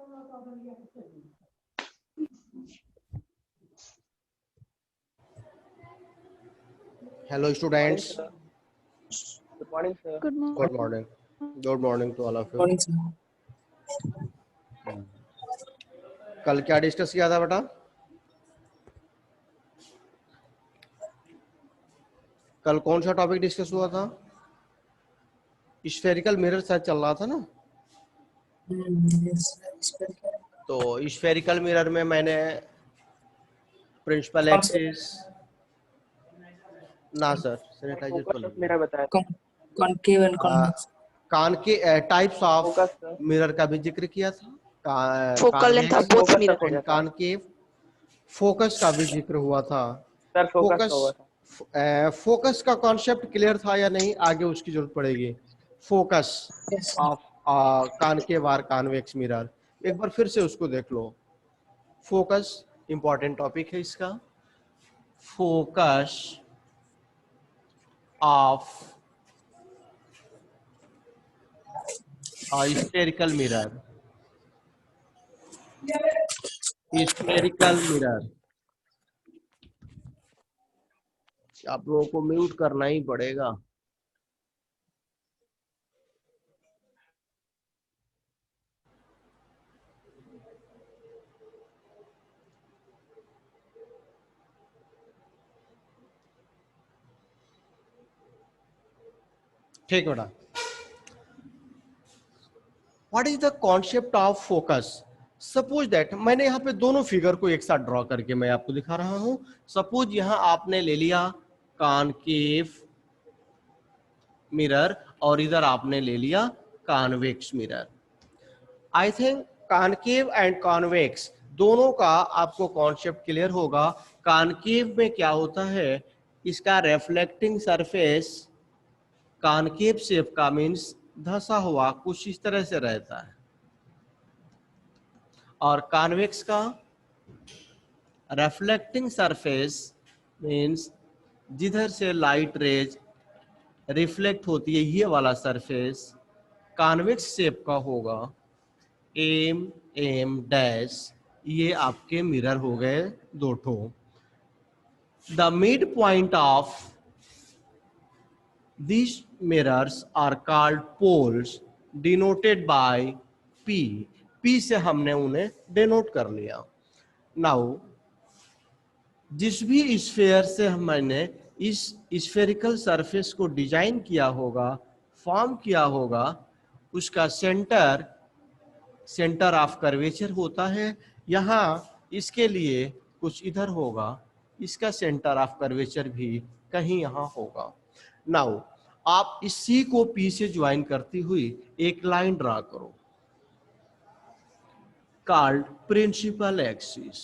Hello Morning, students. sir. Good morning, sir. Good Good morning. morning. Good morning to all of you. morning, sir. कल क्या discuss किया था बेटा? कल कौन सा टॉपिक डिस्कस हुआ था? स्फेरिकल मिरर शायद चल रहा था ना? तो स्फेरिकल मिरर में मैंने प्रिंसिपल एक्सिस ना सर सैनिटाइजर तो फोकस मेरा बताया। concave and convex. कान के types of focus sir. Mirror का भी जिक्र किया था. Focal length of both focus mirror. तक हो गया एंड था कॉनकेव फोकस का भी जिक्र हुआ था. सर। फोकस हुआ था। फोकस का कॉन्सेप्ट क्लियर था या नहीं? आगे उसकी जरूरत पड़ेगी. Focus Yes. ऑफ कॉनकेव और कॉन्वेक्स मिरर एक बार फिर से उसको देख लो. फोकस इंपॉर्टेंट टॉपिक है इसका. Focus of spherical mirror. Spherical mirror आप लोगों को म्यूट करना ही पड़ेगा. ठीक बेटा. What is the concept of focus? Suppose that मैंने यहाँ पे दोनों फिगर को एक साथ ड्रॉ करके मैं आपको दिखा रहा हूं. सपोज यहाँ आपने ले लिया कॉनकेव मिरर और इधर आपने ले लिया convex mirror. I think concave and convex दोनों का आपको कॉन्सेप्ट क्लियर होगा. कॉनकेव में क्या होता है, इसका रिफ्लेक्टिंग सरफेस कॉनकेव शेप का मीन्स धंसा हुआ कुछ इस तरह से रहता है, और कॉन्वेक्स का रिफ्लेक्टिंग सरफेस मीन्स जिधर से लाइट रेज रिफ्लेक्ट होती है ये वाला सरफेस कॉन्वेक्स शेप का होगा. एम एम डैश ये आपके मिरर हो गए दो ठो. The mid point of these mirrors are called poles denoted by P. P से हमने उन्हें डिनोट कर लिया. नाउ जिस भी स्फीयर से हमने इस स्फेरिकल सरफेस को डिजाइन किया होगा, फॉर्म किया होगा, उसका सेंटर ऑफ कर्वेचर होता है. यहाँ इसके लिए कुछ इधर होगा, इसका सेंटर ऑफ कर्वेचर भी कहीं यहाँ होगा. नाउ आप इस सी को पी से ज्वाइन करती हुई एक लाइन ड्रा करो कॉल्ड प्रिंसिपल एक्सिस.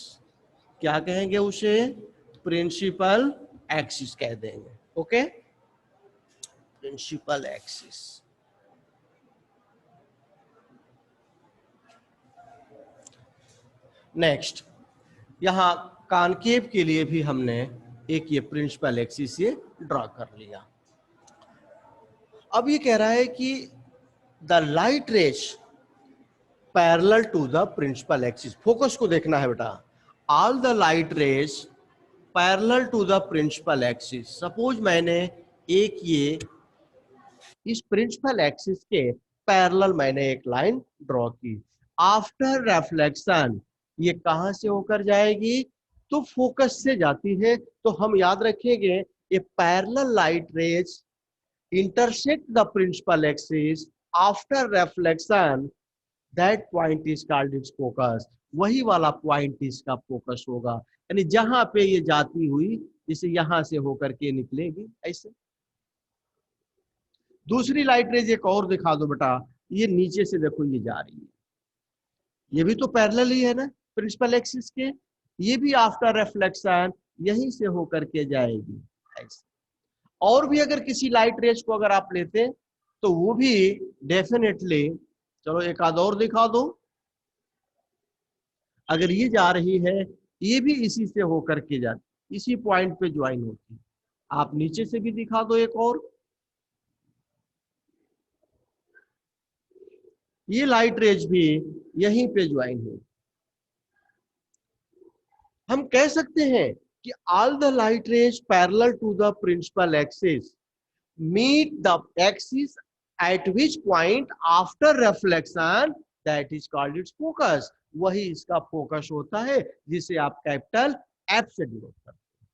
क्या कहेंगे उसे? प्रिंसिपल एक्सिस कह देंगे. Okay, principal axis. नेक्स्ट, यहां कॉनकेव के लिए भी हमने एक ये प्रिंसिपल एक्सिस ये ड्रॉ कर लिया. अब ये कह रहा है कि the light rays parallel to the principal axis. Focus को देखना है बेटा. All the light rays parallel to the principal axis. Suppose मैंने एक ये इस प्रिंसिपल एक्सिस के पैरेलल मैंने एक लाइन ड्रॉ की. आफ्टर रिफ्लेक्शन ये कहां से होकर जाएगी? तो फोकस से जाती है. तो हम याद रखेंगे ये parallel light raise intersect the principal axis after reflection, that point is called its focus. वही वाला पॉइंट इसका फोकस होगा. यानी जहां पे ये जाती हुई जैसे यहां से होकर के निकलेगी ऐसे. दूसरी लाइट रेज एक और दिखा दो बेटा. ये नीचे से देखो ये जा रही है, ये भी तो पैरेलल ही है ना प्रिंसिपल एक्सिस के. ये भी आफ्टर रिफ्लेक्शन यहीं से होकर के जाएगी ऐसे. और भी अगर किसी लाइट रेज को अगर आप लेते तो वो भी डेफिनेटली, चलो एक आध और दिखा दो. अगर ये जा रही है ये भी इसी से होकर के जाती, इसी पॉइंट पे ज्वाइन होती. आप नीचे से भी दिखा दो एक और. ये लाइट रेज भी यहीं पे ज्वाइन हो। हम कह सकते हैं कि all the light rays parallel to the principal axis meet the axis at which point after reflection that is called its focus. वही इसका फोकस होता है, जिसे आप कैपिटल एफ से डिनोट करते हैं।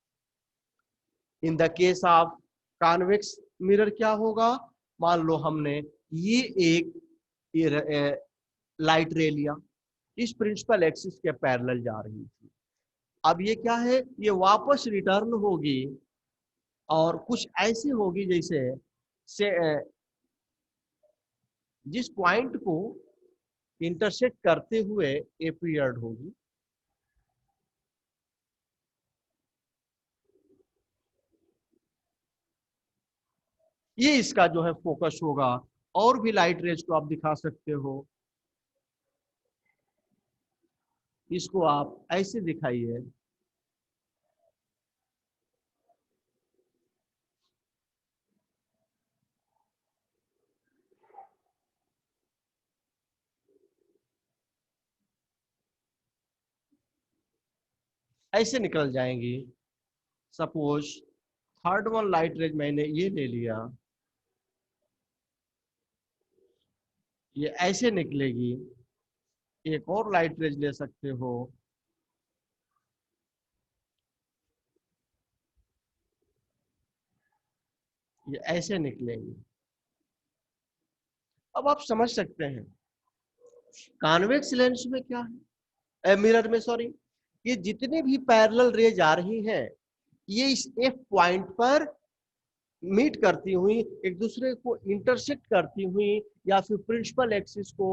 In the case of convex mirror क्या होगा, मान लो हमने ये एक लाइट रे लिया, इस प्रिंसिपल एक्सिस के पैरेलल जा रही थी। अब ये क्या है, ये वापस रिटर्न होगी और कुछ ऐसी होगी जैसे से जिस पॉइंट को इंटरसेक्ट करते हुए ए पीरियड होगी। ये इसका जो है फोकस होगा। और भी लाइट रेज को आप दिखा सकते हो, इसको आप ऐसे दिखाइए, ऐसे निकल जाएंगी। Suppose third one light rays मैंने ये ले लिया, ये ऐसे निकलेगी। एक और लाइट रेज ले सकते हो, ये ऐसे निकलेगी। अब आप समझ सकते हैं कॉन्वेक्स लेंस में क्या है, मिरर में सॉरी, ये जितनी भी पैरेलल रेज आ रही हैं, ये इस एफ पॉइंट पर मीट करती हुई, एक दूसरे को इंटरसेक्ट करती हुई, या फिर प्रिंसिपल एक्सिस को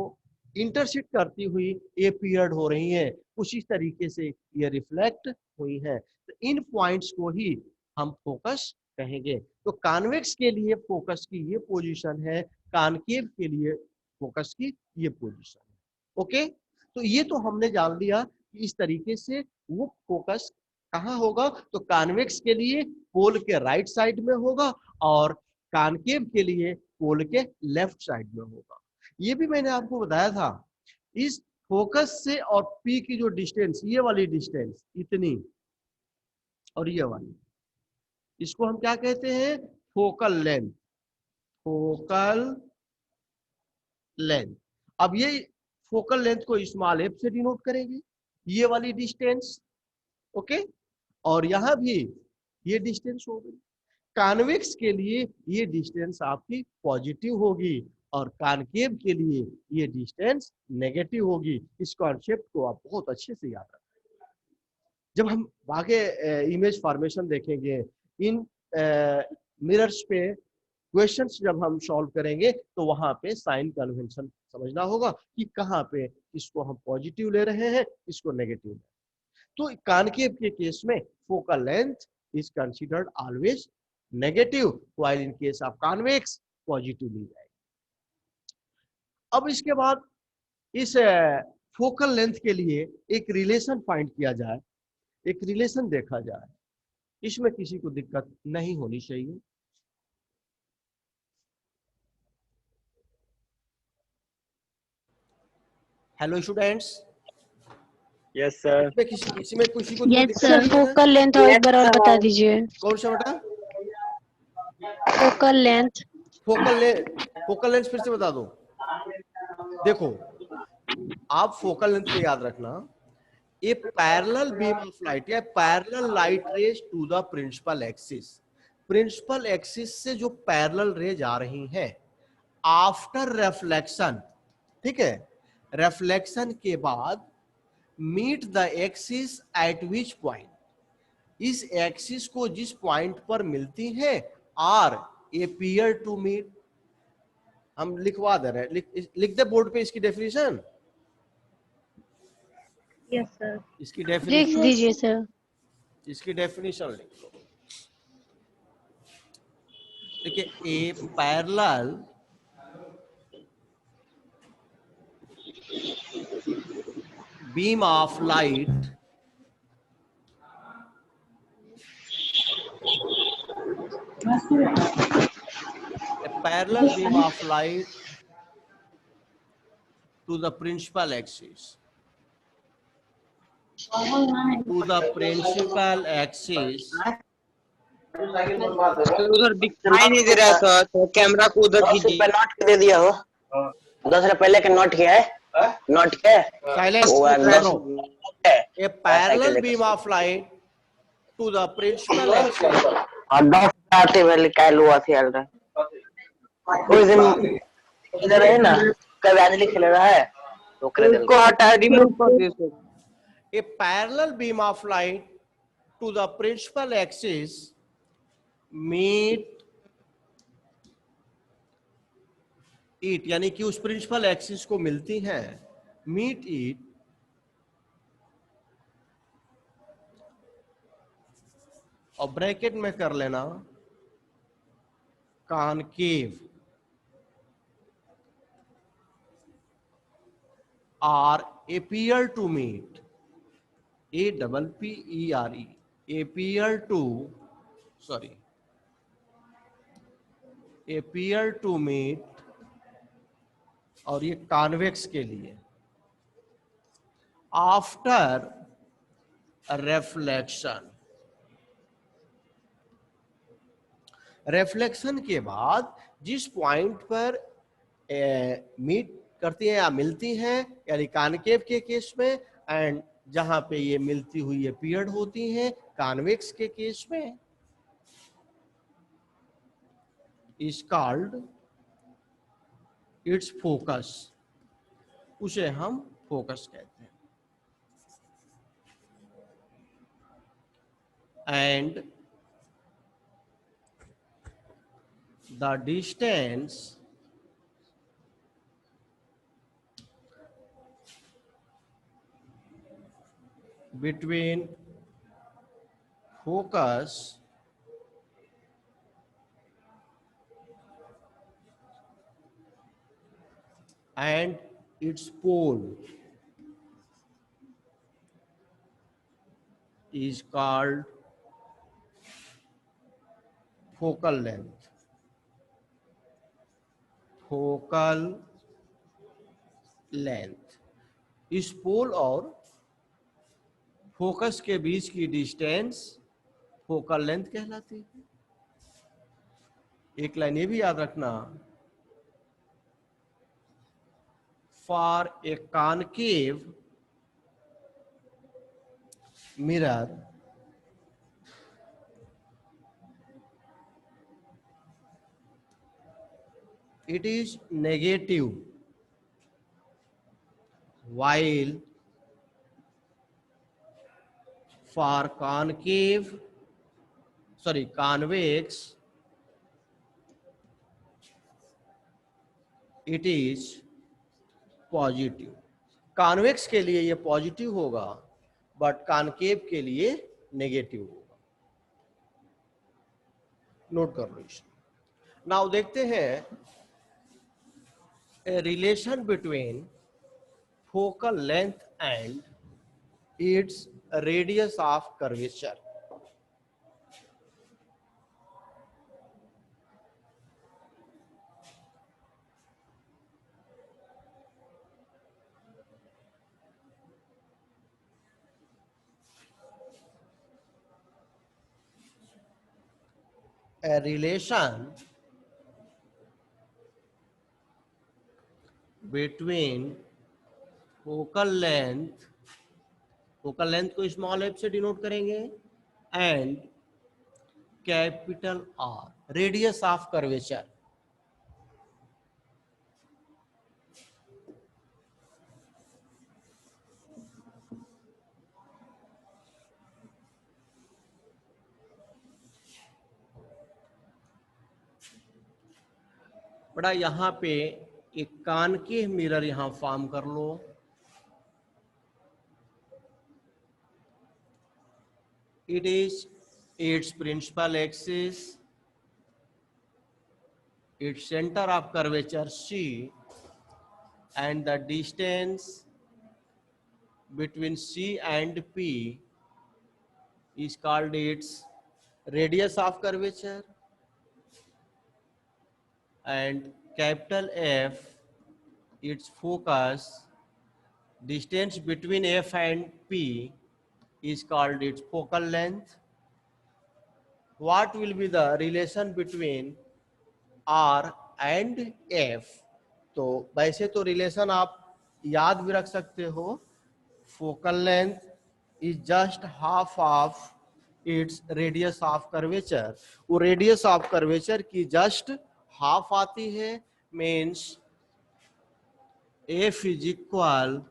इंटरसेक्ट करती हुई ये पीरियड हो रही हैं। उसी तरीके से ये रिफ्लेक्ट हुई हैं। तो इन पॉइंट्स को ही हम फोकस कहेंगे। तो कॉन्वेक्स के लिए फोकस की ये पोजीशन है, कॉनकेव के लिए फोकस की ये पोजीशन है। ओके, तो ये तो हमने जान लिया कि इस तरीके से वो फोकस कहाँ होगा। तो कॉन्वेक्स के लिए पोल के राइट साइड में होगा और कॉनकेव के लिए पोल के लेफ्ट साइड में होगा। ये भी मैंने आपको बताया था, इस फोकस से और पी की जो डिस्टेंस, ये वाली डिस्टेंस इतनी और ये वाली, इसको हम क्या कहते हैं, फोकल लेंथ। Focal length. अब ये फोकल लेंथ को स्मॉल एफ से डिनोट करेंगे, ये वाली डिस्टेंस। ओके, और यहां भी ये डिस्टेंस हो गई। कॉन्वेक्स के लिए ये डिस्टेंस आपकी पॉजिटिव होगी और कॉनकेव के लिए ये डिस्टेंस नेगेटिव होगी। इस कॉन्सेप्ट को आप बहुत अच्छे से याद रखें। जब हम आगे इमेज फॉर्मेशन देखेंगे, इन मिरर्स पे क्वेश्चंस जब हम सॉल्व करेंगे, तो वहां पे साइन कन्वेंशन समझना होगा कि कहाँ पे इसको हम पॉजिटिव ले रहे हैं, इसको नेगेटिव ले। तो कॉनकेव के केस में focal length is considered always negative, while in case of convex positive ली जाएगी। अब इसके बाद इस फोकल लेंथ के लिए एक रिलेशन फाइंड किया जाए, एक रिलेशन देखा जाए, इसमें किसी को दिक्कत नहीं होनी चाहिए। Hello students, yes sir. इसमें किसी को यस दिक्कत सर, नहीं है ना? फोकल लेंथ और एक बार और बता दीजिए। कौन सा बेटा? Focal length. फोकल लेंथ फिर से बता दो। देखो, आप फोकल लेंथ को याद रखना, a parallel beam of light या parallel light rays to the principal axis. Principal axis से जो पैरेलल रेज आ रही हैं आफ्टर रिफ्लेक्शन, ठीक है, रिफ्लेक्शन के बाद meet the axis at which point, इस एक्सिस को जिस पॉइंट पर मिलती है आर अपीयर टू मीट। हम लिखवा दे रहे हैं, लिख दे बोर्ड पे इसकी डेफिनेशन। यस सर, इसकी लिख डेफिनेशन, दीजिए सर। इसकी डेफिनेशन लिख लो। देखिए, a parallel beam of light a parallel beam of light to the principal axis. To the principal axis. उधर दिखाई नहीं दे रहा है सर, तो कैमरा को उधर 10 रुपए कीजिए। नोट दे दिया हो। 10 रुपए पहले के नोट क्या है? नोट क्या है? Silence. वो है 10 No. A parallel beam of light to the principal axis. और 10 आते पहले क्या हुआ थी यार? कोई दिन इधर है ना, कभी अंजलि खेल रहा है तो करे दिन उसको हटा रिमूव कर दे sir. A parallel beam of light to the principal axis meet it, यानी कि उस प्रिंसिपल एक्सिस को मिलती हैं, मीट इट और ब्रैकेट में कर लेना concave or appear to meet, APPERE, appear to meet, और ये कॉन्वेक्स के लिए आफ्टर रेफ्लेक्शन। रेफ्लेक्शन के बाद जिस पॉइंट पर मीट करती हैं या मिलती हैं, यानी कॉनकेव के केस में, एंड जहां पे ये मिलती हुई अपीयर्ड होती हैं कॉन्वेक्स के केस में, इज कॉल्ड इट्स फोकस, उसे हम फोकस कहते हैं। And the distance between focus and its pole is called focal length. Focal length, इस पोल और फोकस के बीच की डिस्टेंस फोकल लेंथ कहलाती है। एक लाइन ये भी याद रखना, for a concave mirror it is negative, while for convex it is positive. Convex के लिए ये पॉजिटिव होगा, बट कॉनकेव के लिए नेगेटिव होगा। नोट कर लो इसे। नाउ देखते हैं a relation between focal length and its radius of curvature. A relation between focal length को स्मॉल एफ से डिनोट करेंगे, and capital R radius of curvature. बड़ा यहां पे एक कॉनकेव मिरर यहां फॉर्म कर लो। It is its principal axis, its center of curvature C, and the distance between C and P is called its radius of curvature, and capital F its focus, distance between F and P is called its focal length. What will be the relation between R and F? तो वैसे तो relation आप याद भी रख सकते हो, focal length is just half of its radius of curvature. वो रेडियस ऑफ कर्वेचर की जस्ट हाफ आती है, means F is equal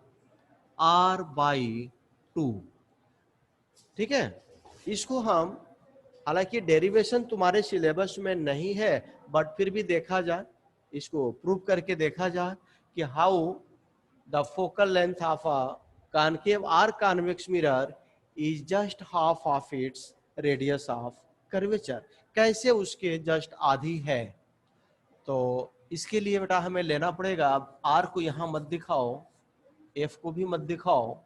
R by 2। ठीक है, इसको हम, हालांकि डेरिवेशन तुम्हारे सिलेबस में नहीं है, बट फिर भी देखा जाए, इसको प्रूव करके देखा जाए कि how the focal length of a concave or convex mirror is just half of its radius of curvature, कैसे उसके जस्ट आधी है। तो इसके लिए बेटा हमें लेना पड़ेगा, अब आर को यहां मत दिखाओ, एफ को भी मत दिखाओ,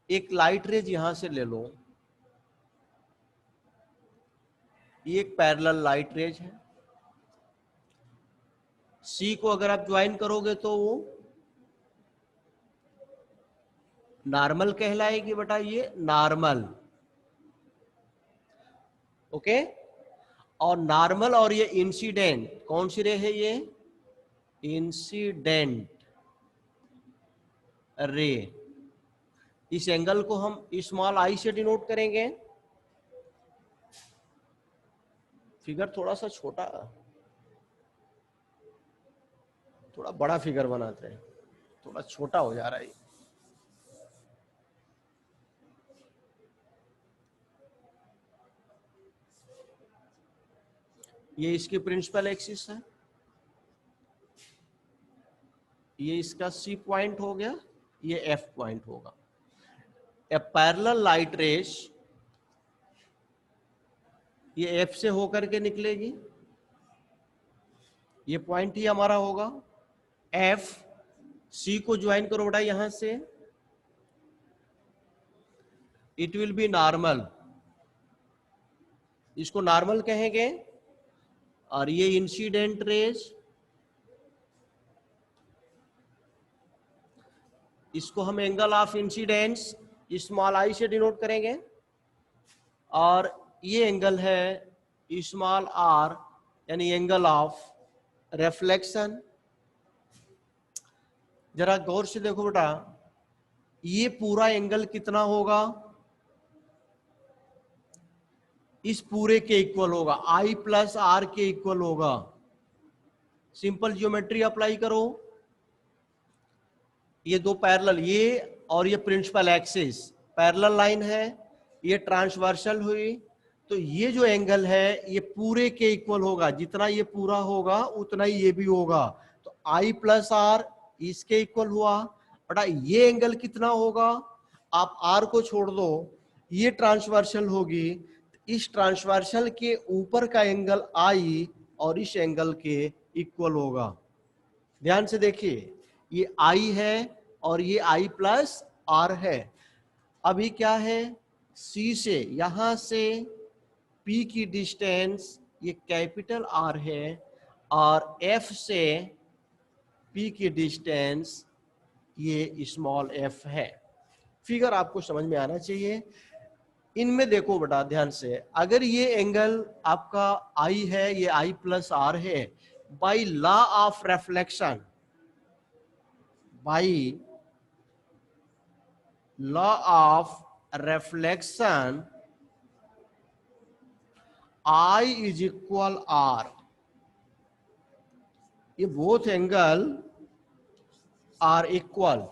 एक लाइट रेज यहां से ले लो, ये एक पैरेलल लाइट रेज है। सी को अगर आप ज्वाइन करोगे तो वो नॉर्मल कहलाएगी बेटा, ये नॉर्मल, ओके। और नॉर्मल और ये इंसिडेंट, कौन सी रे है ये, इंसिडेंट रे। इस एंगल को हम स्मॉल आई से डिनोट करेंगे। फिगर थोड़ा सा छोटा, थोड़ा बड़ा फिगर बनाते हैं, थोड़ा छोटा हो जा रहा है। ये इसकी प्रिंसिपल एक्सिस है, ये इसका सी पॉइंट हो गया, ये एफ पॉइंट होगा। ए पैरेलल लाइट रेज ये एफ से होकर के निकलेगी, ये पॉइंट ही हमारा होगा एफ। सी को ज्वाइन करो बेटा यहां से, इट विल बी नॉर्मल, इसको नॉर्मल कहेंगे। और ये इंसिडेंट रेज, इसको हम angle of incidence small I से डिनोट करेंगे। और ये एंगल है स्मॉल आर, यानी एंगल ऑफ रिफ्लेक्शन। जरा गौर से देखो बेटा, ये पूरा एंगल कितना होगा, इस पूरे के इक्वल होगा, आई प्लस आर के इक्वल होगा। सिंपल ज्योमेट्री अप्लाई करो, ये दो पैरेलल, ये और ये प्रिंसिपल एक्सिस पैरेलल लाइन है, ये ट्रांसवर्सल हुई, तो ये जो एंगल है ये पूरे के इक्वल होगा, जितना ये पूरा होगा उतना ही ये भी होगा। तो आई प्लस आर इसके इक्वल हुआ। बटा ये एंगल कितना होगा, आप आर को छोड़ दो, ये ट्रांसवर्सल होगी, इस ट्रांसवर्सल के ऊपर का एंगल आई और इस एंगल के इक्वल होगा। ध्यान से देखिए, ये आई है और ये आई प्लस आर है। अभी क्या है, सी से यहां से P की डिस्टेंस ये कैपिटल आर है, और F से P की डिस्टेंस ये स्मॉल f है। फिगर आपको समझ में आना चाहिए। इनमें देखो बेटा ध्यान से, अगर ये एंगल आपका I है, ये I प्लस आर है, by law of reflection, by law of reflection I is equal R, ये both angle are equal,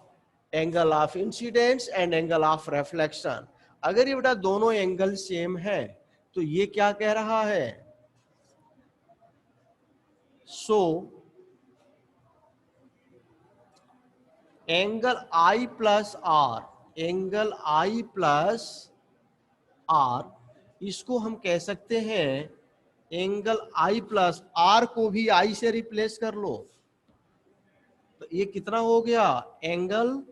angle of incidence and angle of reflection. अगर ये बेटा दोनों एंगल सेम है तो ये क्या कह रहा है, so angle I plus R, angle I plus R, इसको हम कह सकते हैं एंगल I प्लस आर को भी I से रिप्लेस कर लो, तो ये कितना हो गया एंगल,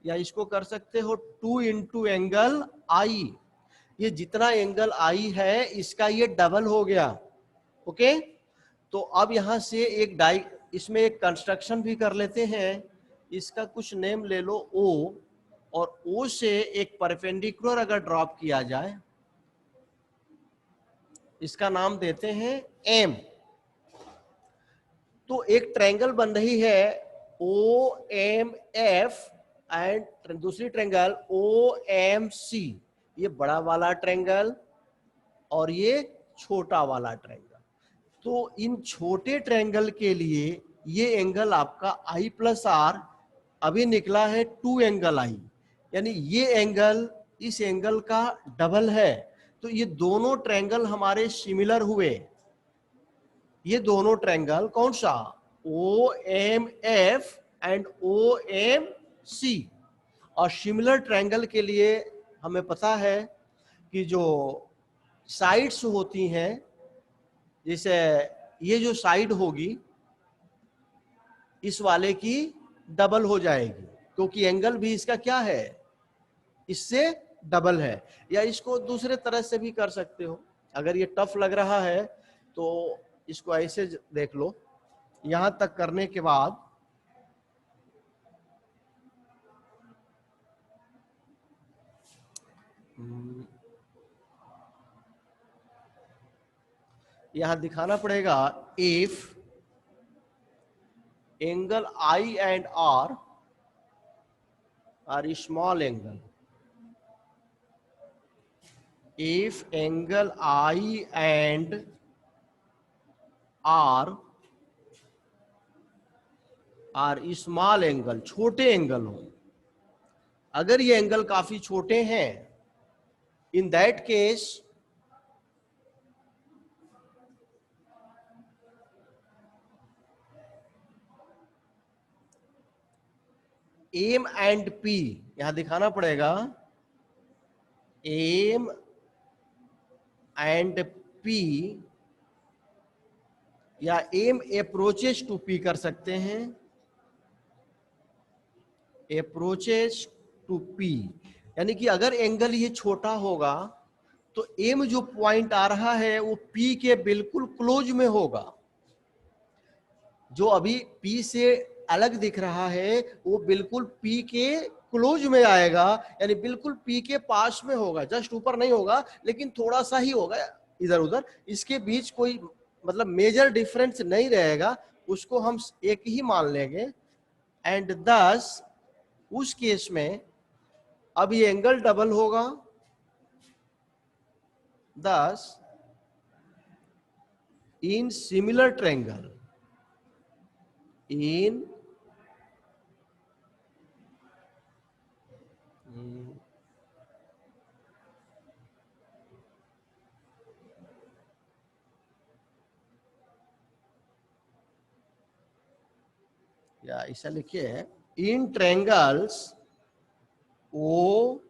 या इसको कर सकते हो 2 इंटू एंगल I। ये जितना एंगल I है इसका ये डबल हो गया, ओके। तो अब यहां से एक इसमें एक कंस्ट्रक्शन भी कर लेते हैं। इसका कुछ नेम ले लो O, और O से एक परपेंडिकुलर अगर ड्रॉप किया जाए, इसका नाम देते हैं M। तो एक ट्रायंगल बन रही है OMF एंड दूसरी ट्रायंगल OMC। ये बड़ा वाला ट्रायंगल और ये छोटा वाला ट्रायंगल। तो इन छोटे ट्रायंगल के लिए ये एंगल आपका I प्लस आर अभी निकला है 2 एंगल I, यानी ये एंगल इस एंगल का डबल है। तो ये दोनों ट्रायंगल हमारे सिमिलर हुए। ये दोनों ट्रायंगल कौन सा, OMF एंड OMC। और सिमिलर ट्रायंगल के लिए हमें पता है कि जो साइड्स होती हैं, जैसे ये जो साइड होगी इस वाले की डबल हो जाएगी, क्योंकि एंगल भी इसका क्या है, इससे डबल है। या इसको दूसरे तरह से भी कर सकते हो, अगर ये टफ लग रहा है तो इसको ऐसे देख लो। यहां तक करने के बाद यहां दिखाना पड़ेगा if angle I and R are small angle, if angle I and R are small angle, छोटे एंगल हो। अगर ये एंगल काफी छोटे हैं, in that case M and P, यहां दिखाना पड़ेगा M and P, या M approaches to P कर सकते हैं, approaches to P। यानी कि अगर एंगल ये छोटा होगा तो M जो पॉइंट आ रहा है वो P के बिल्कुल क्लोज में होगा। जो अभी P से अलग दिख रहा है वो बिल्कुल P के क्लोज में आएगा, यानी बिल्कुल P के पास में होगा, जस्ट ऊपर नहीं होगा लेकिन थोड़ा सा ही होगा इधर उधर। इसके बीच कोई मतलब मेजर डिफरेंस नहीं रहेगा, उसको हम एक ही मान लेंगे। एंड दस उस केस में अब ये एंगल डबल होगा, दस इन सिमिलर ट्रायंगल, इन या ऐसा लिखिए, इन ट्रायंगल्स OMF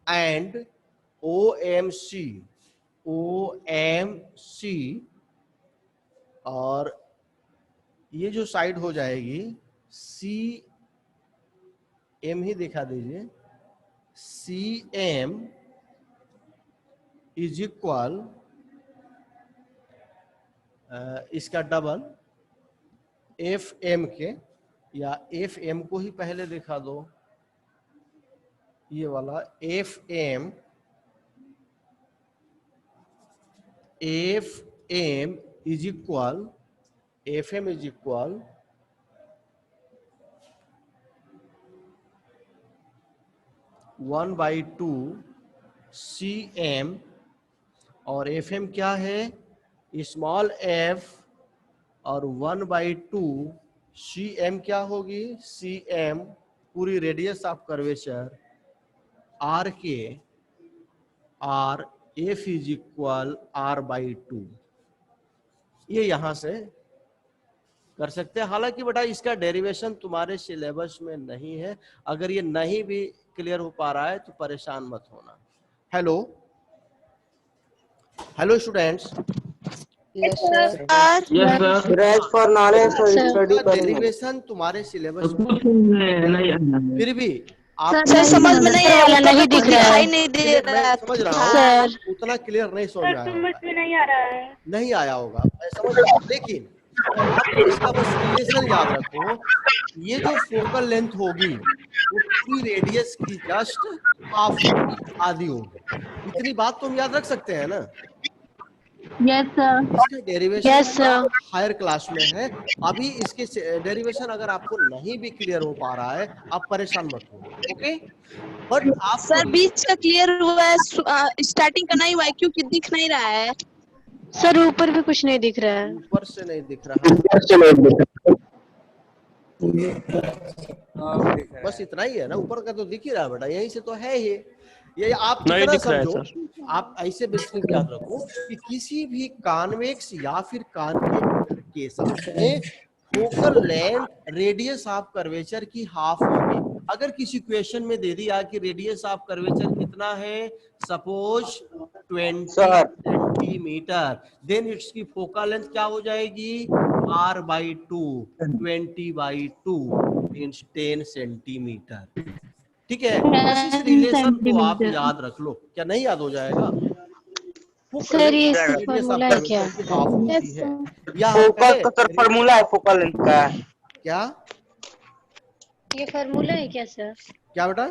एंड OMC, और ये जो साइड हो जाएगी CM ही दिखा दीजिए, CM इज इक्वल इसका डबल FM के, या FM को ही पहले दिखा दो, ये वाला FM is equal, FM is equal 1/2 CM, और FM क्या है, स्मॉल f, और 1/2 CM क्या होगी, CM पूरी रेडियस ऑफ कर्वेचर R के, R F is equal R/2। ये यहां से कर सकते हैं। हालांकि बेटा इसका डेरिवेशन तुम्हारे सिलेबस में नहीं है, अगर ये नहीं भी क्लियर हो पा रहा है तो परेशान मत होना। Hello hello students, Yes, sir. Rest for knowledge और स्टडी करेंगे। डेरिवेशन तुम्हारे सिलेबस में कुछ नहीं आना। फिर भी आप सर समझ में नहीं आ रहा, नहीं दिख रहा है। नहीं दे रहा समझ रहा हूँ, सर उतना क्लियर नहीं समझ में आया होगा, में नहीं आ रहा है। नहीं आया होगा, मैं समझ रहा हूँ। लेकिन अब इसका बस रिलेशन याद रखो, ये जो फोकल लेंथ होगी वो पूरी रेडियस की जस्ट हाफ होगी, आधी होगी। इतनी बात तुम याद रख सकते हैं ना। Yes sir. इसका derivation yes sir. Higher class में है। अभी इसके डेरिवेशन अगर आपको नहीं भी क्लियर हो पा रहा है, आप परेशान मत हो, ओके। बट आपको सर बीच का क्लियर हुआ है, स्टार्टिंग का नहीं हुआ है क्योंकि दिख नहीं रहा है। सर ऊपर भी कुछ नहीं दिख रहा है। ऊपर से नहीं दिख रहा है, बस इतना ही है ना, ऊपर का तो दिख ही रहा है बेटा, यहीं से तो है ही। ये आप नहीं इतना दिख रहा है समझो, सर। आप ऐसे बेसिक याद रखो कि किसी भी कॉन्वेक्स या फिर कॉनकेव केस में focal length radius of curvature की हाफ होगी। अगर किसी क्वेश्चन में दे दिया कि रेडियस ऑफ कर्वेचर कितना है, सपोज 20 सेंटीमीटर, देन इट्स की फोकल लेंथ क्या हो जाएगी, r/2, 20/2 मीन्स 10 सेंटीमीटर। ठीक है, बस इस रिलेशन को आप याद रख लो। क्या नहीं याद हो जाएगा? सर ये इसका फॉर्मूला है क्या? फोकस का सर फॉर्मूला है फोकल लेंथ का। क्या ये फॉर्मूला है क्या सर? क्या बेटा?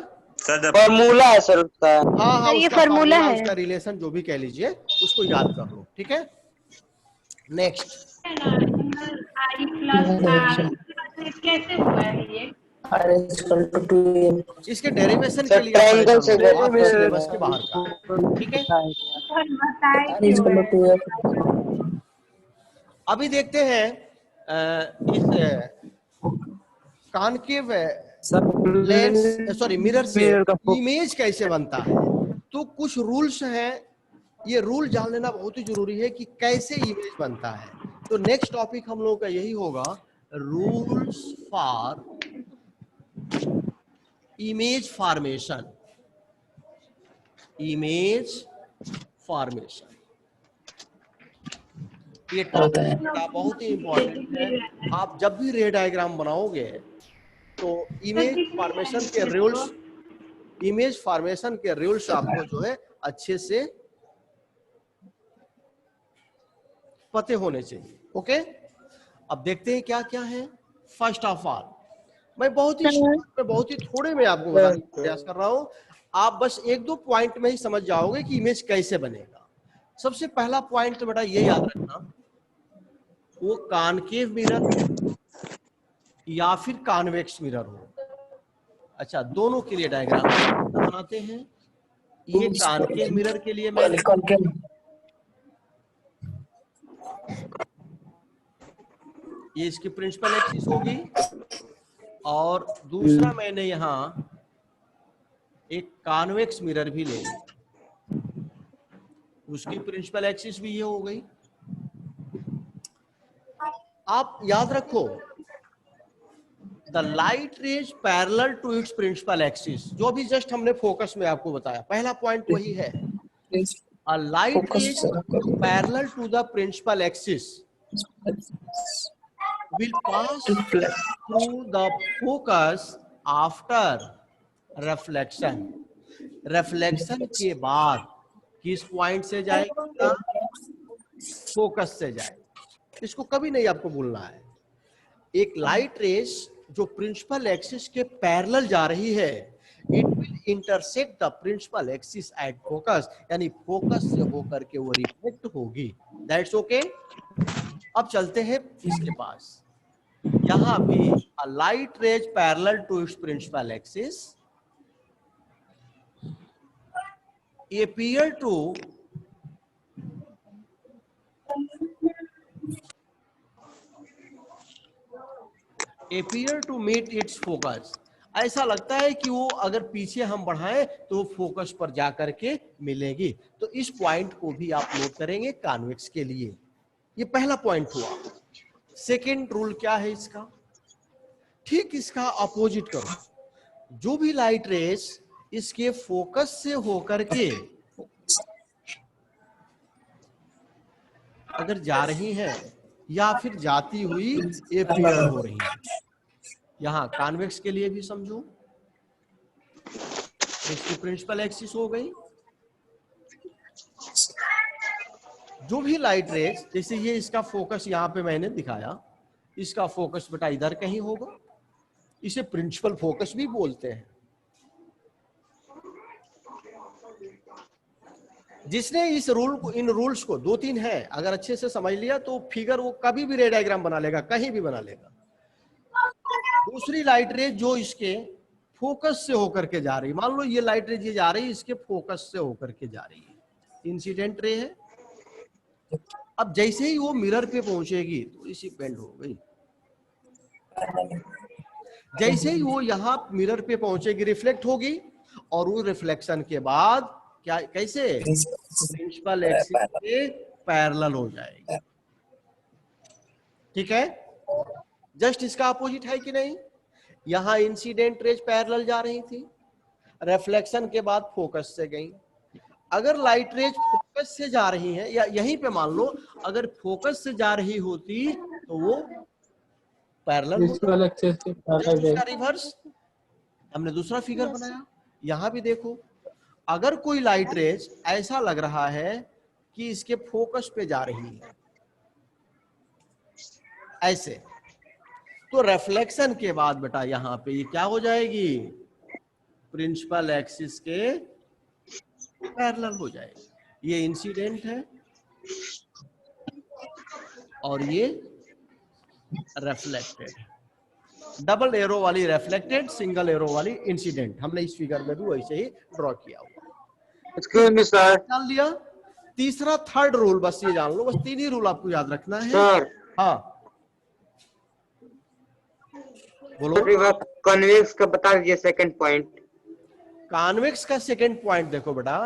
फॉर्मूला है सर उसका। हाँ हाँ, सर, ये उसका फॉर्मूला है। उसका रिलेशन जो भी कह लीजिए उसको याद कर लो, ठीक है। नेक्स्ट, कैसे हुआ है ये? इसके डेरिवेशन के सर लिए ट्रायंगल से आपके सिलेबस के बाहर का है, ठीक है। अभी देखते हैं इस कॉनकेव लेंस सॉरी मिरर से इमेज कैसे बनता है। तो कुछ रूल्स हैं, ये रूल जान लेना बहुत ही जरूरी है कि कैसे इमेज बनता है। तो नेक्स्ट टॉपिक हम लोगों का यही होगा, rules for image formation. Image formation ये टॉपिक बहुत ही इंपॉर्टेंट है। आप जब भी रे डायग्राम बनाओगे तो इमेज फॉर्मेशन के रूल्स आपको जो है अच्छे से पते होने चाहिए, ओके। अब देखते हैं क्या क्या है। फर्स्ट ऑफ ऑल, मैं बहुत ही थोड़े में आपको बताने का प्रयास कर रहा हूं, आप बस एक दो पॉइंट में ही समझ जाओगे कि इमेज कैसे बनेगा। सबसे पहला पॉइंट तो बेटा ये याद रखना, वो कॉनकेव मिरर या फिर कॉन्वेक्स मिरर हो। अच्छा, दोनों के लिए डायग्राम बनाते हैं। ये कॉनकेव मिरर के लिए मैंने ये इसकी प्रिंसिपल एक्सिस होगी, और दूसरा मैंने यहां एक कॉन्वेक्स मिरर भी ले ली, उसकी प्रिंसिपल एक्सिस भी ये हो गई। आप याद रखो, the light rays parallel to its principal axis, जो भी जस्ट हमने फोकस में आपको बताया, पहला पॉइंट वही है। A light ray parallel to the principal axis will pass through the focus after reflection. Reflection के बाद किस पॉइंट से जाएगा? फोकस से जाएगा। इसको कभी नहीं आपको भूलना है। एक लाइट रेस जो प्रिंसिपल एक्सिस के पैरेलल जा रही है, it will intersect the principal axis at focus, यानी फोकस से होकर के वो रिफ्लेक्ट होगी। That's okay. अब चलते हैं इसके पास। यहां भी a light rays parallel to its principal axis appear to meet its focus। ऐसा लगता है कि वो अगर पीछे हम बढ़ाएं तो फोकस पर जाकर के मिलेगी। तो इस पॉइंट को भी आप नोट करेंगे कॉन्वेक्स के लिए। ये पहला पॉइंट हुआ। सेकेंड रूल क्या है इसका? ठीक इसका अपोजिट करो। जो भी लाइट रेस इसके फोकस से होकर के अगर जा रही है या फिर जाती हुई अपीयर हो रही है, यहां कॉन्वेक्स के लिए भी समझो, इसकी प्रिंसिपल एक्सिस हो गई, जो भी लाइट रेज, जैसे ये इसका फोकस यहाँ पे मैंने दिखाया, इसका फोकस बेटा इधर कहीं होगा, इसे प्रिंसिपल फोकस भी बोलते हैं। जिसने इस रूल को, इन रूल्स को, 2-3 है, अगर अच्छे से समझ लिया तो फिगर वो कभी भी रे डायग्राम बना लेगा, कहीं भी बना लेगा। दूसरी लाइट रे जो इसके फोकस से होकर के जा रही, मान लो ये लाइट रे ये जा रही है इसके फोकस से होकर के जा रही है, इंसिडेंट रे है। अब जैसे ही वो मिरर पे पहुंचेगी तो इसी बेंड हो गई, जैसे ही वो यहाँ मिरर पे पहुंचेगी रिफ्लेक्ट होगी, और वो रिफ्लेक्शन के बाद क्या, कैसे, प्रिंसिपल एक्सिस के पैरेलल हो जाएगी। ठीक है, जस्ट इसका अपोजिट है कि नहीं? यहां इंसिडेंट रेज पैरेलल जा रही थी, रिफ्लेक्शन के बाद फोकस से गई। अगर लाइट रेज फोकस से जा रही है, या यहीं पे मान लो अगर फोकस से जा रही होती तो वो पैरेलल, इसका रिवर्स। हमने दूसरा फिगर बनाया, यहां भी देखो, अगर कोई लाइट रेज ऐसा लग रहा है कि इसके फोकस पे जा रही है ऐसे, तो रिफ्लेक्शन के बाद बेटा यहां पे ये क्या हो जाएगी, प्रिंसिपल एक्सिस के पैरेलल हो जाएगी। ये इंसिडेंट है और ये रिफ्लेक्टेड, डबल एरो वाली रिफ्लेक्टेड, सिंगल एरो वाली इंसिडेंट। हमने इस फिगर में भी वैसे ही ड्रॉ किया हुआ। Excuse me sir. जान लिया? तीसरा, थर्ड रूल बस ये जान लो, बस 3 ही रूल आपको याद रखना है। सर हाँ बोलो। कॉन्वेक्स का बता दीजिए सेकंड पॉइंट। कॉन्वेक्स का सेकंड पॉइंट देखो बेटा,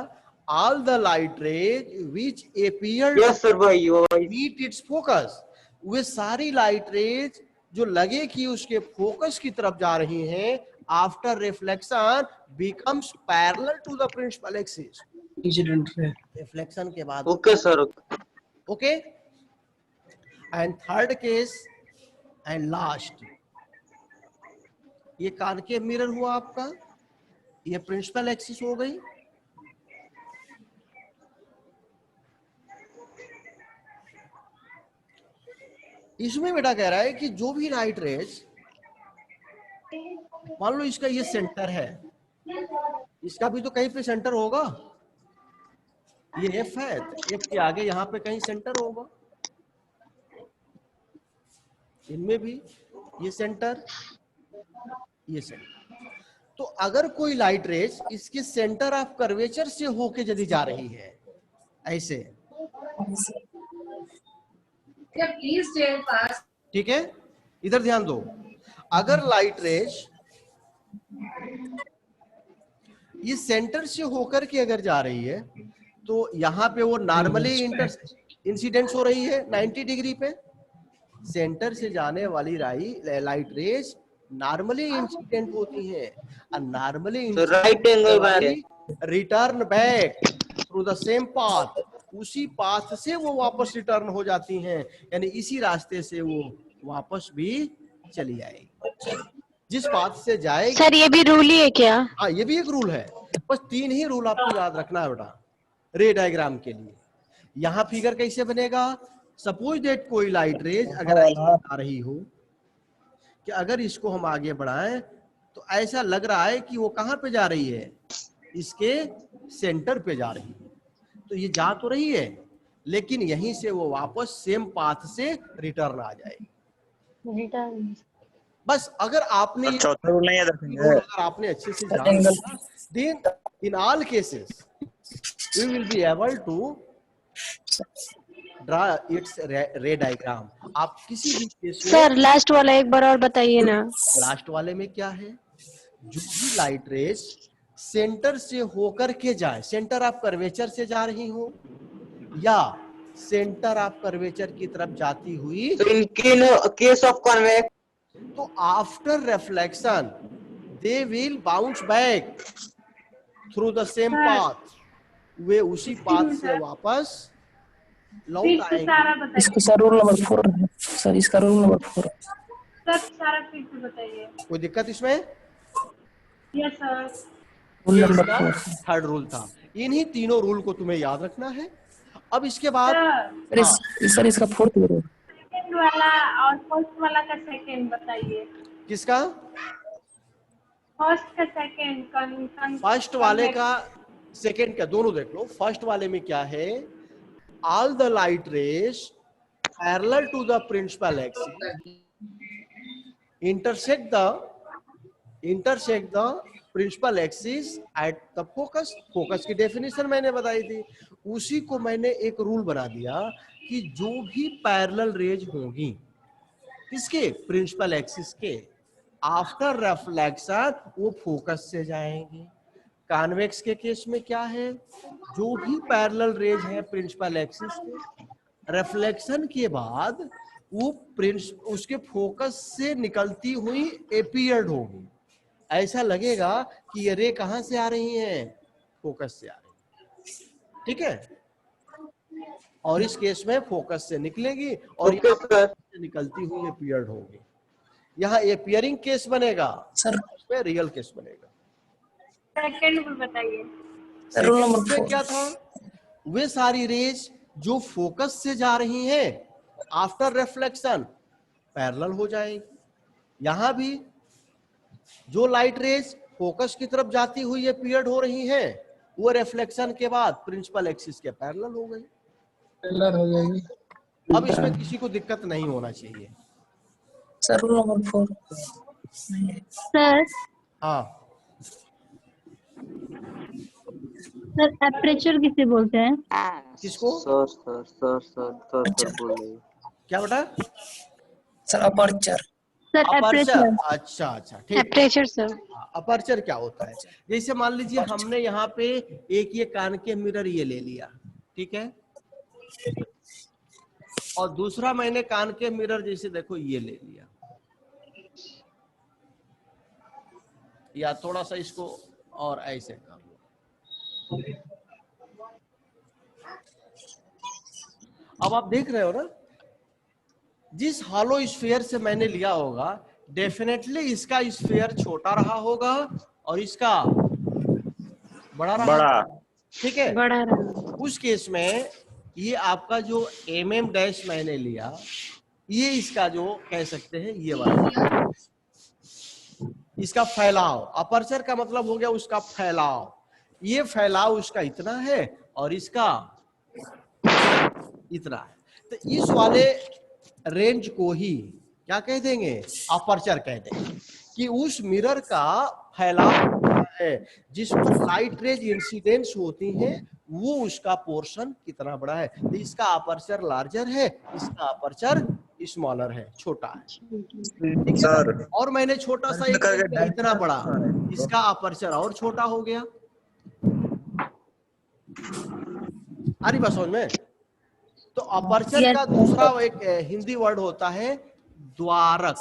all the light raise which appear yes sir, वही मीट इट्स फोकस, वे सारी लाइट रेज जो लगे कि उसके फोकस की तरफ जा रही हैं, after reflection becomes parallel to the principal axis. Reflection के बाद okay sir. Okay, and third case and last, ये कॉनकेव मिरर हुआ आपका, ये प्रिंसिपल एक्सिस हो गई। इसमें बेटा कह रहा है कि जो भी लाइट रेज, मान लो इसका ये सेंटर है, इसका भी तो कहीं पे सेंटर होगा, ये एफ है, एफ के आगे यहाँ पे कहीं सेंटर होगा, इनमें भी ये सेंटर, ये सेंटर। तो अगर कोई लाइट रेज इसके सेंटर ऑफ कर्वेचर से होके यदि जा रही है ऐसे, ठीक है, इधर ध्यान दो, अगर लाइट रेज ये सेंटर से होकर के अगर जा रही है तो यहाँ पे वो नॉर्मली इंसिडेंस हो रही है 90 डिग्री पे, सेंटर से जाने वाली लाइट रेज नॉर्मली इंसिडेंट होती है, और normally right angle return back through the same path, उसी पाथ से वो वापस रिटर्न हो जाती हैं, यानी इसी रास्ते से वो वापस भी चली आएगी, जिस पाथ से जाएगी। सर ये भी रूल ही है क्या? हाँ, ये भी एक रूल है, बस 3 ही रूल आपको याद रखना है बेटा रे डायग्राम के लिए। यहाँ फिगर कैसे बनेगा, सपोज दैट कोई लाइट रेज अगर आ रही हो कि अगर इसको हम आगे बढ़ाएं तो ऐसा लग रहा है कि वो कहाँ पे जा रही है, इसके सेंटर पे जा रही है, तो ये जा तो रही है लेकिन यहीं से वो वापस सेम पाथ से रिटर्न आ जाएगी। बस अगर आपने चौथा रूल नहीं याद रखेंगे, अगर आपने अच्छे से जान लिया, then in all cases we will be able to draw its ray diagram। आप किसी भी केस में, सर लास्ट वाला एक बार और बताइए ना। लास्ट वाले में क्या है, जो भी लाइट रेज सेंटर से होकर के जाए, सेंटर ऑफ कर्वेचर से जा रही हो या सेंटर ऑफ कर्वेचर की तरफ जाती हुई, तो इन केस ऑफ कॉन्वेक्स, तो after reflection they will bounce back through the same path, वे उसी पाथ से वापस लौट आएंगे। इसको सर रूल नंबर 4 है सर, इसका रूल नंबर 4 सर सारा फिर से बताइए। कोई दिक्कत इसमें? Yes sir. Rule number 4 third rule था। इन्हीं तीनों रूल को तुम्हें याद रखना है अब इसके बाद सर सर इसका फोर्थ वीडियो। सेकंड वाला और फर्स्ट वाला का सेकंड बताइए। किसका? फर्स्ट का सेकंड फर्स्ट वाले का सेकंड का दोनों देख लो। फर्स्ट वाले में क्या है? All the light rays parallel to the principal axis intersect the principal axis at the focus. Focus की डेफिनेशन मैंने बताई थी, उसी को मैंने एक रूल बना दिया कि जो भी पैरेलल रेज होंगी किसके? प्रिंसिपल एक्सिस के, आफ्टर रिफ्लेक्शन वो फोकस से जाएंगी। कॉन्वेक्स के केस में क्या है? जो भी पैरेलल रेज है प्रिंसिपल एक्सिस के, रिफ्लेक्शन के बाद वो उसके फोकस से निकलती हुई अपीयर्ड होगी। ऐसा लगेगा कि ये रे कहां से आ रही है? फोकस से आ रही है। ठीक है? और इस केस में फोकस से निकलेगी और ओके यहाँ सर। से निकलती हुई अपीयर्ड होगी। यहाँ अपीयरिंग केस बनेगा, सर उसमें रियल केस बनेगा। सेकंड भी बताइए। रूल सेकंड नंबर में 4। क्या था? वे सारी रेज जो फोकस से जा रही हैं आफ्टर रिफ्लेक्शन पैरेलल हो जाएगी। यहां भी जो लाइट रेज फोकस की तरफ जाती हुई ये पीरियड हो रही हैं, वो रिफ्लेक्शन के बाद प्रिंसिपल एक्सिस के पैरेलल हो गई। पैरेलल हो जाएगी। अब इसमें किसी को दिक्कत नहीं होना चाहिए। Sir rule number 4। सर हाँ, सर एपरेचर किसे बोलते हैं? किसको? सर बोल रहे हैं। क्या बेटा? Sir aperture. Sir aperture. Aperture. अच्छा अच्छा, ठीक। Aperture sir. अपर्चर क्या होता है? जैसे मान लीजिए हमने यहाँ पे एक ये कान के मिरर ये ले लिया, ठीक है, और दूसरा मैंने कान के मिरर जैसे देखो ये ले लिया, या थोड़ा सा इसको और ऐसे कर लो। अब आप देख रहे हो ना, जिस हॉलो स्फीयर से मैंने लिया होगा डेफिनेटली इसका स्फीयर छोटा रहा होगा और इसका बड़ा रहा। ठीक है? बड़ा रहा। उस केस में ये आपका जो डैश मैंने लिया, ये इसका जो कह सकते हैं ये वाला, इसका फैलाव। अपर्चर का मतलब हो गया उसका फैलाव। ये फैलाव उसका इतना है और इसका इतना है। तो इस वाले रेंज को ही क्या कह देंगे? अपर्चर कह देंगे, कि उस मिरर का फैलाव है जिसको लाइट रेज इंसिडेंस होती हैं, वो उसका पोर्शन कितना बड़ा है। तो इसका अपर्चर लार्जर है, इसका अपर्चर स्मॉलर है, छोटा है। ठीक है सर, और मैंने छोटा सा एक इतना बड़ा, इसका अपर्चर और छोटा हो गया। आ रही बात समझ में? तो अपर्चर का दूसरा एक हिंदी वर्ड होता है द्वारक।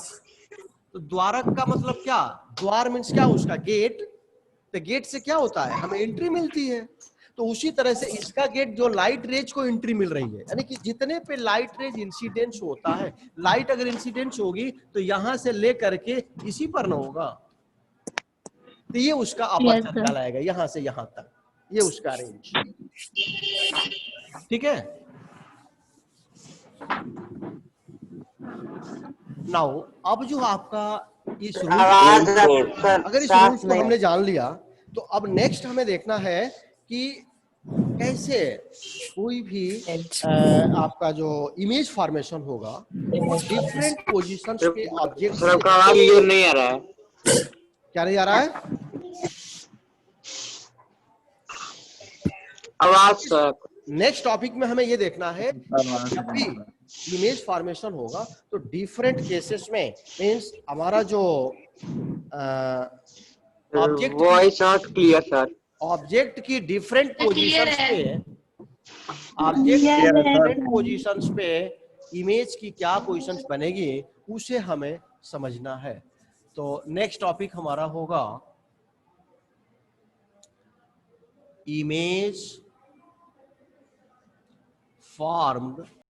तो द्वारक का मतलब क्या? द्वार मीन्स क्या? उसका गेट। तो गेट से क्या होता है? हमें एंट्री मिलती है। तो उसी तरह से इसका गेट जो लाइट रेज को एंट्री मिल रही है, यानी कि जितने पे लाइट रेज इंसिडेंस होता है, लाइट अगर इंसिडेंस होगी तो यहां से लेकर के इसी पर ना होगा, तो ये उसका अपर्चर कहलाएगा। यहां से यहां तक ये उसका रेंज। ठीक है? नाउ अब जो आपका इस रूल, अगर इस रूल्स को हमने जान लिया तो अब नेक्स्ट हमें देखना है कि कैसे कोई भी आपका जो इमेज फॉर्मेशन होगा डिफरेंट पोजीशंस पे ऑब्जेक्ट। नहीं आ रहा है। क्या नहीं आ रहा है? आवाज सर। नेक्स्ट टॉपिक में हमें ये देखना है जब भी इमेज फॉर्मेशन होगा तो डिफरेंट केसेस में, मींस हमारा जो object voice not clear sir. Object की डिफरेंट पोजीशंस पे, ऑब्जेक्ट की डिफरेंट पोजीशंस पे इमेज की क्या पोजीशंस बनेगी उसे हमें समझना है। तो नेक्स्ट टॉपिक हमारा होगा इमेज formed